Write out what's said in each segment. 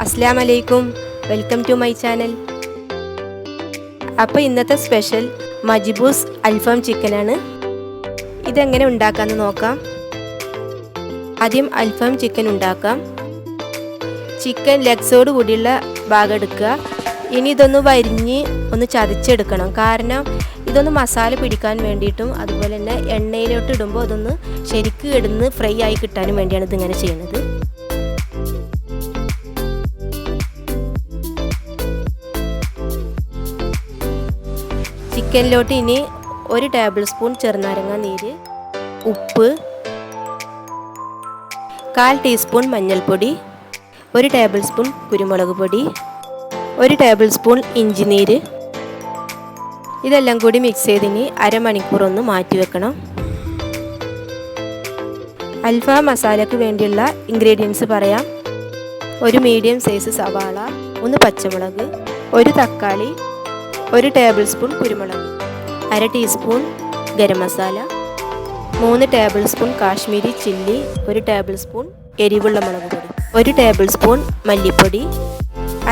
Assalamu alaikum. Welcome to my channel. അപ്പോൾ ഇന്നത്തെ special majboos Alfaham Chicken ആണ്. ഇതെങ്ങനെ ഉണ്ടാക്കാമെന്ന് നോക്കാം. ആദ്യം Alfaham Chicken ഉണ്ടാക്കാം. ചിക്കൻ ലെഗ്സോട് കൂടിയുള്ള ഭാഗം എടുക്കുക. ഇനി ഇതൊന്ന് വരിഞ്ഞ് ഒന്ന് ചതച്ചെടുക്കണം. കാരണം ഇതൊന്ന് മസാല പിടിക്കാൻ വേണ്ടിയിട്ടും അതുപോലെ തന്നെ എണ്ണയിലോട്ട് ഇടുമ്പോൾ അതൊന്ന് ശരിക്കും ഇടുന്ന് ഫ്രൈ ആയി കിട്ടാനും വേണ്ടിയാണ് ഇതിങ്ങനെ ചെയ്യുന്നത്. ചിക്കനിലോട്ട് ഇനി 1 ടേബിൾ സ്പൂൺ ചെറുനാരങ്ങ നീര്, ഉപ്പ്, 1/4 ടീസ്പൂൺ മഞ്ഞൾപ്പൊടി, 1 ടേബിൾ സ്പൂൺ കുരുമുളക് പൊടി, 1 ടേബിൾ സ്പൂൺ ഇഞ്ചി നീര്. ഇതെല്ലാം കൂടി മിക്സ് ചെയ്തിനി അരമണിക്കൂർ ഒന്ന് മാറ്റി വെക്കണം. അൽഫഹ മസാലയ്ക്ക് വേണ്ടിയുള്ള ഇൻഗ്രീഡിയൻസ് പറയാം. 1 മീഡിയം സൈസ് സവാള, 1 പച്ചമുളക്, 1 തക്കാളി, 1 ടേബിൾ സ്പൂൺ കുരുമുളക്, 1/2 teaspoon garam masala, 3 table spoon Kashmiri chilli, 1 table spoon എരിവുള്ള മുളക് പൊടി, 1 ടേബിൾ സ്പൂൺ മല്ലിപ്പൊടി,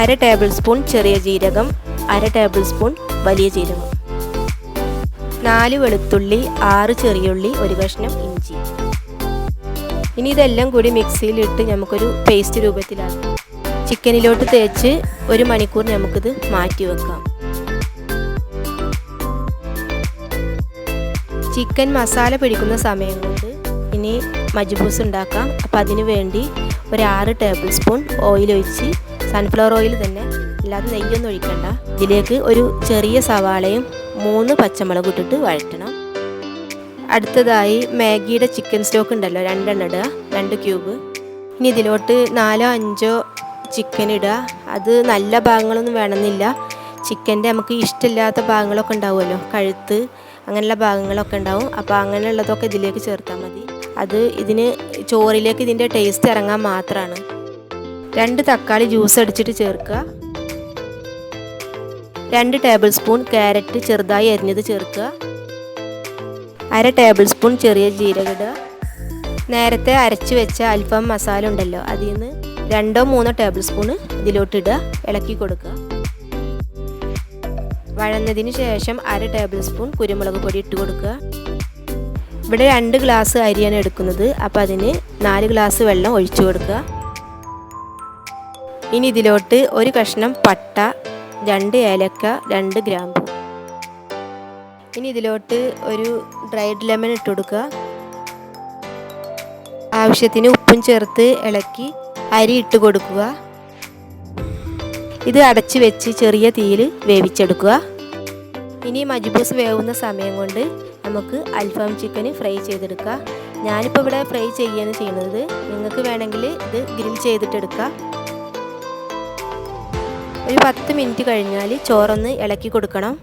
1/2 ടേബിൾ സ്പൂൺ ചെറിയ ജീരകം, 1/2 ടേബിൾ സ്പൂൺ വലിയ ജീരകം, 4 വെളുത്തുള്ളി, 6 ചെറിയുള്ളി, 1 കഷ്ണം ഇഞ്ചി. ഇനി ഇതെല്ലാം കൂടി മിക്സിയിലിട്ട് നമുക്കൊരു പേസ്റ്റ് രൂപത്തിലാക്കാം. ചിക്കനിലോട്ട് തേച്ച് 1 മണിക്കൂർ നമുക്കിത് മാറ്റി വെക്കാം. ചിക്കൻ മസാല പിടിക്കുന്ന സമയം കൊണ്ട് ഇനി മജ്ബൂസ് ഉണ്ടാക്കാം. അപ്പോൾ അതിന് വേണ്ടി 6 ടേബിൾ സ്പൂൺ ഓയിൽ ഒഴിച്ച്, സൺഫ്ലവർ ഓയിൽ തന്നെ, അല്ലാതെ നെയ്യൊന്നും ഒഴിക്കണ്ട. ഇതിലേക്ക് ഒരു ചെറിയ സവാളയും 3 പച്ചമുളക് ഇട്ടിട്ട് വഴറ്റണം. അടുത്തതായി മാഗിയുടെ ചിക്കൻ സ്റ്റോക്ക് ഉണ്ടല്ലോ, 2 എണ്ണം ഇടുക, 2 ക്യൂബ്. ഇനി ഇതിലോട്ട് 4-5 ചിക്കൻ ഇടുക. അത് നല്ല ഭാഗങ്ങളൊന്നും വേണമെന്നില്ല. ചിക്കൻ്റെ നമുക്ക് ഇഷ്ടമില്ലാത്ത ഭാഗങ്ങളൊക്കെ ഉണ്ടാവുമല്ലോ, കഴുത്ത് അങ്ങനെയുള്ള ഭാഗങ്ങളൊക്കെ ഉണ്ടാവും. അപ്പോൾ അങ്ങനെയുള്ളതൊക്കെ ഇതിലേക്ക് ചേർത്താൽ മതി. അത് ഇതിന് ചോറിലേക്ക് ഇതിൻ്റെ ടേസ്റ്റ് ഇറങ്ങാൻ മാത്രമാണ്. 2 തക്കാളി ജ്യൂസ് അടിച്ചിട്ട് ചേർക്കുക. 2 ടേബിൾ സ്പൂൺ ക്യാരറ്റ് ചെറുതായി അരിഞ്ഞത് ചേർക്കുക. 1/2 ടേബിൾ സ്പൂൺ ചെറിയ ജീരകം ഇടുക. നേരത്തെ അരച്ച് വെച്ച അൽഫാം മസാല ഉണ്ടല്ലോ, അതിൽ നിന്ന് 2-3 ടേബിൾ സ്പൂൺ ഇതിലോട്ട് ഇടുക. ഇളക്കി കൊടുക്കുക. വഴന്നതിന് ശേഷം 1/2 ടേബിൾ സ്പൂൺ കുരുമുളക് പൊടി ഇട്ട് കൊടുക്കുക. ഇവിടെ 2 ഗ്ലാസ് അരിയാണ് എടുക്കുന്നത്. അപ്പോൾ അതിന് 4 ഗ്ലാസ് വെള്ളം ഒഴിച്ചു കൊടുക്കുക. ഇനി ഇതിലോട്ട് 1 കഷ്ണം പട്ട, 2 ഏലക്ക, 2 ഗ്രാമ്പു. ഇനി ഇതിലോട്ട് ഒരു ഡ്രൈഡ് ലെമൺ ഇട്ട് കൊടുക്കുക. ആവശ്യത്തിന് ഉപ്പും ചേർത്ത് ഇളക്കി അരി ഇട്ട് കൊടുക്കുക. ഇത് അടച്ച് വെച്ച് ചെറിയ തീയിൽ വേവിച്ചെടുക്കുക. ഇനി മജ്ബൂസ് വേവുന്ന സമയം കൊണ്ട് നമുക്ക് അൽഫാം ചിക്കൻ ഫ്രൈ ചെയ്തെടുക്കാം. ഞാനിപ്പോൾ ഇവിടെ ഫ്രൈ ചെയ്യുകയാണ് ചെയ്യുന്നത്. നിങ്ങൾക്ക് വേണമെങ്കിൽ ഇത് ഗ്രിൽ ചെയ്തിട്ടെടുക്കാം. ഒരു 10 മിനിറ്റ് കഴിഞ്ഞാൽ ചോറൊന്ന് ഇളക്കി കൊടുക്കണം.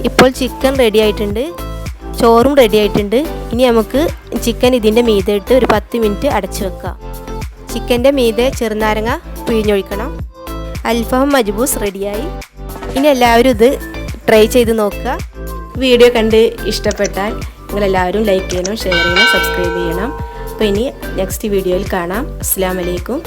ഇപ്പോൾ ചിക്കൻ റെഡി ആയിട്ടുണ്ട്, ചോറും റെഡി ആയിട്ടുണ്ട്. ഇനി നമുക്ക് ചിക്കൻ ഇതിൻ്റെ മീതെ ഇട്ട് ഒരു 10 മിനിറ്റ് അടച്ചു വെക്കാം. ചിക്കൻ്റെ മീതെ ചെറുനാരങ്ങ പിഴിഞ്ഞൊഴിക്കണം. അൽഫഹം മജ്ബൂസ് റെഡിയായി. ഇനി എല്ലാവരും ഇത് ട്രൈ ചെയ്ത് നോക്കുക. വീഡിയോ കണ്ട് ഇഷ്ടപ്പെട്ടാൽ നിങ്ങളെല്ലാവരും ലൈക്ക് ചെയ്യണം, ഷെയർ ചെയ്യണം, സബ്സ്ക്രൈബ് ചെയ്യണം. അപ്പോൾ ഇനി നെക്സ്റ്റ് വീഡിയോയിൽ കാണാം. അസ്സലാമു അലൈക്കും.